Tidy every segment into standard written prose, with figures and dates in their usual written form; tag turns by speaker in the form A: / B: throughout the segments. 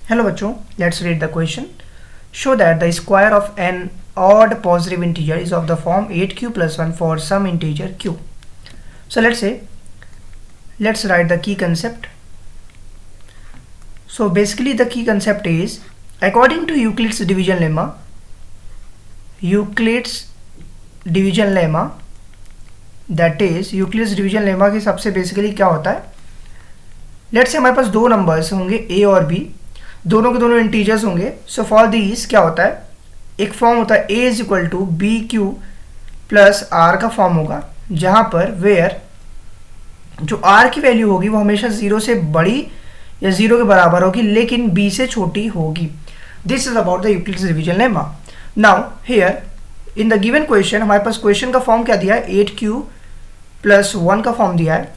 A: Hello बच्चों, let's read the question. Show that the square of an odd positive integer is of the form 8q plus 1 for some integer q. So let's write the key concept. So basically the key concept is, according to Euclid's division lemma, that is Euclid's division lemma के हिसाब से basically क्या होता है, let's say हमारे पास दो numbers होंगे a और b, दोनों के दोनों इंटीजर्स होंगे. सो फॉर दीज क्या होता है, एक फॉर्म होता है a is equal to B Q plus R का फॉर्म होगा, जहां पर वेयर जो r की वैल्यू होगी वो हमेशा 0 से बड़ी या 0 के बराबर होगी, लेकिन b से छोटी होगी. This is about the Euclid's division lemma. Now here in the given question हमारे पास क्वेश्चन का फॉर्म क्या दिया है, 8q प्लस 1 का फॉर्म दिया है.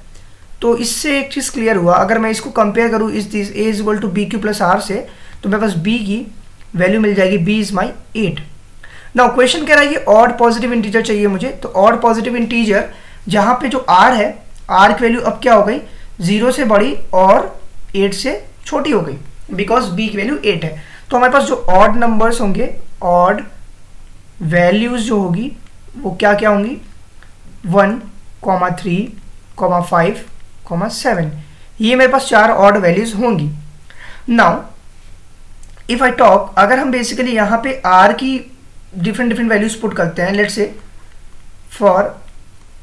A: तो इससे एक चीज़ क्लियर हुआ, अगर मैं इसको कंपेयर करूँ इस this a is equal to B Q plus R से, तो मेरे पास b की वैल्यू मिल जाएगी, b is my 8. Now question कह रहा है कि ऑड पॉजिटिव इंटीजर चाहिए मुझे, तो ऑड पॉजिटिव इंटीजर जहाँ पे जो r है, r की वैल्यू अब क्या हो गई, 0 से बड़ी और 8 से छोटी हो गई, बिकॉज b की वैल्यू 8 है. तो हमारे पास जो ऑड नंबर्स होंगे, ऑड वैल्यूज जो होगी वो क्या क्या होंगी, 1, 3, 5, 7. ये मेरे पास 4 ऑड वैल्यूज होंगी. नाउ इफ आई टॉक, अगर हम बेसिकली यहाँ पे r की डिफरेंट वैल्यूज पुट करते हैं, let's say for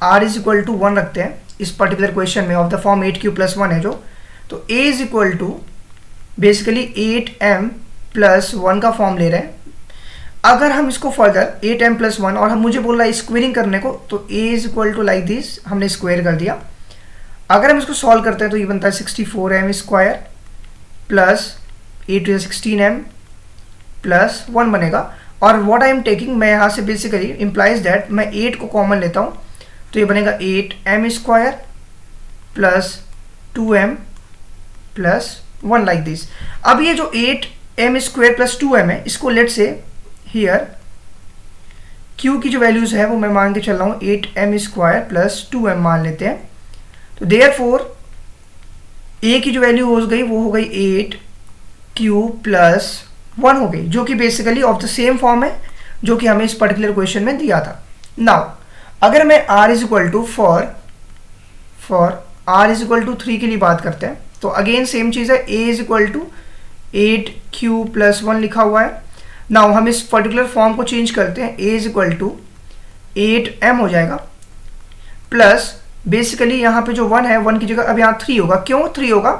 A: r is equal to 1 रखते हैं इस पर्टिकुलर क्वेश्चन में, of the form 8q plus 1 है जो, तो a is equal to basically 8m plus 1 का फॉर्म ले रहे हैं. अगर हम इसको फर्दर 8m प्लस 1 और हम मुझे बोल रहा है स्क्वेयरिंग करने को, तो a is equal to like this, हमने स्क्वायर कर दिया. अगर हम इसको सॉल्व करते हैं तो ये बनता है 64m square plus 8 16m plus 1 बनेगा. और व्हाट आई एम टेकिंग, मैं यहाँ से बेसिकली इम्प्लाइज दैट मैं 8 को कॉमन लेता हूँ, तो ये बनेगा 8m square plus 2m plus 1 like this. अब ये जो 8m स्क्वायर प्लस 2m है, इसको लेट से हियर q की जो वैल्यूज है वो मैं मान के चल रहा हूँ 8m स्क्वायर प्लस 2m मान लेते हैं. तो देयरफॉर a की जो वैल्यू हो गई वो हो गई 8q प्लस 1 हो गई, जो कि basically of the same form है जो कि हमें इस पर्टिकुलर क्वेश्चन में दिया था. नाउ अगर मैं r is equal to for r is equal to 3 के लिए बात करते हैं, तो अगेन सेम चीज़ है, a is equal to 8q plus 1 लिखा हुआ है. नाउ हम इस पर्टिकुलर फॉर्म को चेंज करते हैं, a is equal to 8m हो जाएगा प्लस बेसिकली यहाँ पे जो 1 है, 1 की जगह अब यहाँ 3 होगा. क्यों 3 होगा,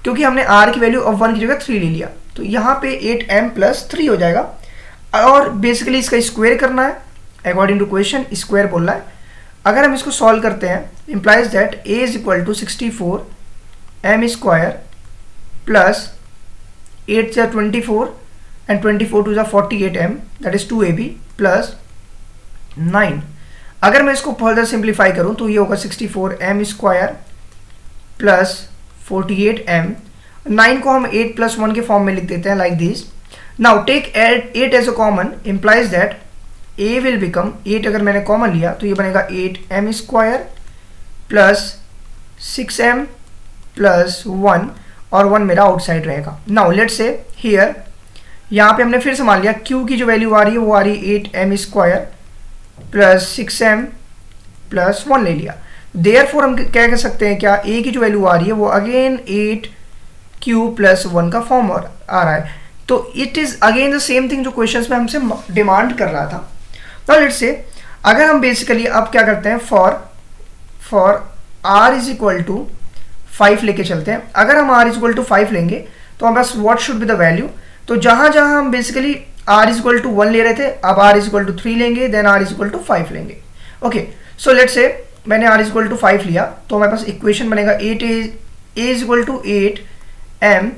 A: क्योंकि हमने r की वैल्यू अब 1 की जगह 3 ले लिया, तो यहाँ पे 8m प्लस 3 हो जाएगा. और बेसिकली इसका स्क्वायर करना है, अकॉर्डिंग टू क्वेश्चन स्क्वायर बोल रहा है. अगर हम इसको सॉल्व करते हैं, implies that a is equal to 64m square plus 8 से 24 and 24 to 48m, that is 2ab plus 9. अगर मैं इसको फर्दर सिंप्लीफाई करूं तो ये होगा 64m स्क्वायर प्लस 48m. 9 को हम 8 प्लस 1 के फॉर्म में लिख देते हैं like this. Now take 8 as a common, implies that a will become 8, अगर मैंने कॉमन लिया तो ये बनेगा 8m square plus 6m plus 1, और 1 मेरा आउटसाइड रहेगा. नाउ लेट्स से हियर यहाँ पे हमने फिर से मान लिया q की जो वैल्यू आ रही है वो आ रही है 8m square plus 6m plus 1 ले लिया. देयरफॉर हम क्या कह सकते हैं, क्या a की जो वैल्यू आ रही है वो अगेन 8q प्लस 1 का फॉर्म आ रहा है. तो it is again the same thing जो क्वेश्चंस में हमसे डिमांड कर रहा था. तो लेट्स से अगर हम बेसिकली अब क्या करते हैं, for r is equal to 5 लेके चलते हैं. अगर हम r इज इक्वल टू 5 लेंगे तो हमारे पास what should be the value, तो जहां हम basically r is equal to 1 ले रहे थे, अब r इज इक्वल टू 3 लेंगे, then r is equal to 5 लेंगे. ओके, सो लेट्स से मैंने r इज इक्वल टू 5 लिया, तो हमारे पास इक्वेशन बनेगा a is equal to 8m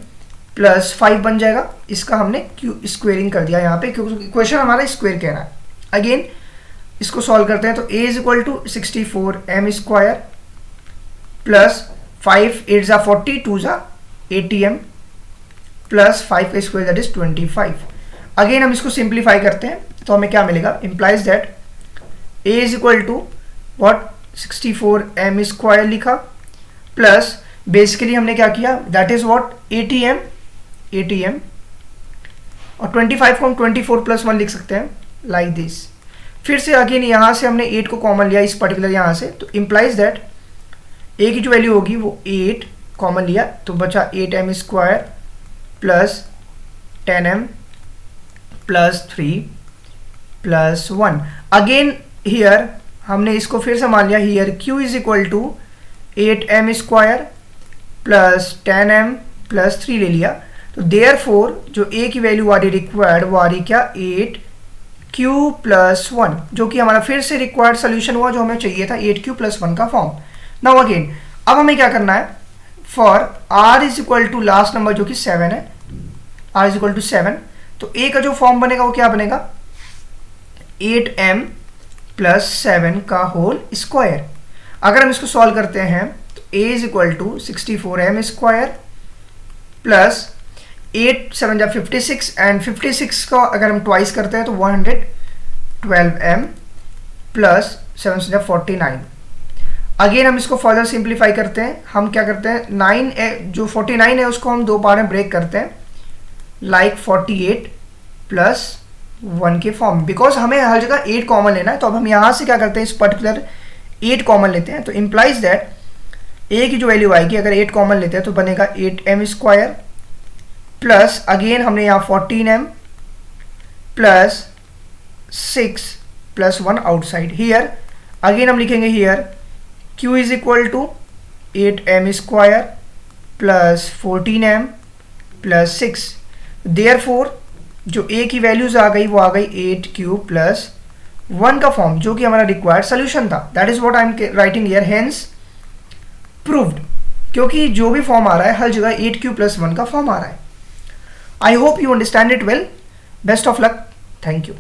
A: plus 5 बन जाएगा. इसका हमने स्क्वेयरिंग कर दिया यहाँ पे, क्योंकि क्वेश्चन हमारा स्क्वेयर कह रहा है. अगेन इसको सॉल्व करते हैं, तो a is equal to 64m square plus 5 8 जा 40 2 जा 80m प्लस 5 का स्क्वायर दैट इज 25. अगेन हम इसको सिंप्लीफाई करते हैं तो हमें क्या मिलेगा, implies that a is equal to what 64m square लिखा प्लस बेसिकली हमने क्या किया, that is what 80m ATM, और 25 को हम 24 + 1 लिख सकते हैं लाइक दिस। फिर से अगेन यहाँ से हमने 8 को कॉमन लिया इस पर्टिकुलर यहाँ से, तो इम्प्लाइज दैट ए की जो वैल्यू होगी वो 8 कॉमन लिया, तो बचा 8m² plus 10m plus 3 plus 1। Again here हमने इसको फिर से मान लिया, here q is equal to 8m² plus 10m plus 3 ले लिया, तो देयरफॉर जो a की वैल्यू आ रही रिक्वायर्ड वो आ रही क्या 8q प्लस 1, जो कि हमारा फिर से रिक्वायर्ड सोल्यूशन हुआ जो हमें चाहिए था 8q प्लस 1 का फॉर्म। नाउ अगेन अब हमें क्या करना है, for r is equal to last number जो कि 7 है, r इज इक्वल टू 7, तो a का जो फॉर्म बनेगा वो क्या बनेगा 8m प्लस 7 का होल स्क्वायर। अगर हम इसको सॉल्व करते हैं तो a is equal to 64m² plus 8 7 जा 56 एंड 56 का अगर हम ट्वाइस करते हैं तो 112m प्लस 7 जा 49। अगेन हम इसको फर्दर सिंप्लीफाई करते हैं, हम क्या करते हैं 9 जो 49 है उसको हम दो पार्ट में ब्रेक करते हैं लाइक 48 प्लस 1 के फॉर्म, बिकॉज हमें हर जगह 8 कॉमन लेना है, तो अब हम यहाँ से क्या करते हैं इस पर्टिकुलर 8 कॉमन लेते हैं, तो इम्प्लाइज दैट a की जो वैल्यू आएगी अगर 8 कॉमन लेते हैं तो बनेगा 8m² प्लस अगेन हमने यहाँ 14m plus 6 plus 1 outside. Here again हम लिखेंगे here q is equal to 8m² plus 14m plus 6, therefore जो a की वैल्यूज आ गई वो आ गई 8q प्लस 1 का फॉर्म, जो कि हमारा रिक्वायर्ड सोल्यूशन था। That is what I am writing here, hence proved, क्योंकि जो भी फॉर्म आ रहा है हर जगह 8q प्लस 1 का फॉर्म आ रहा है। I hope you understand it well. Best of luck, thank you.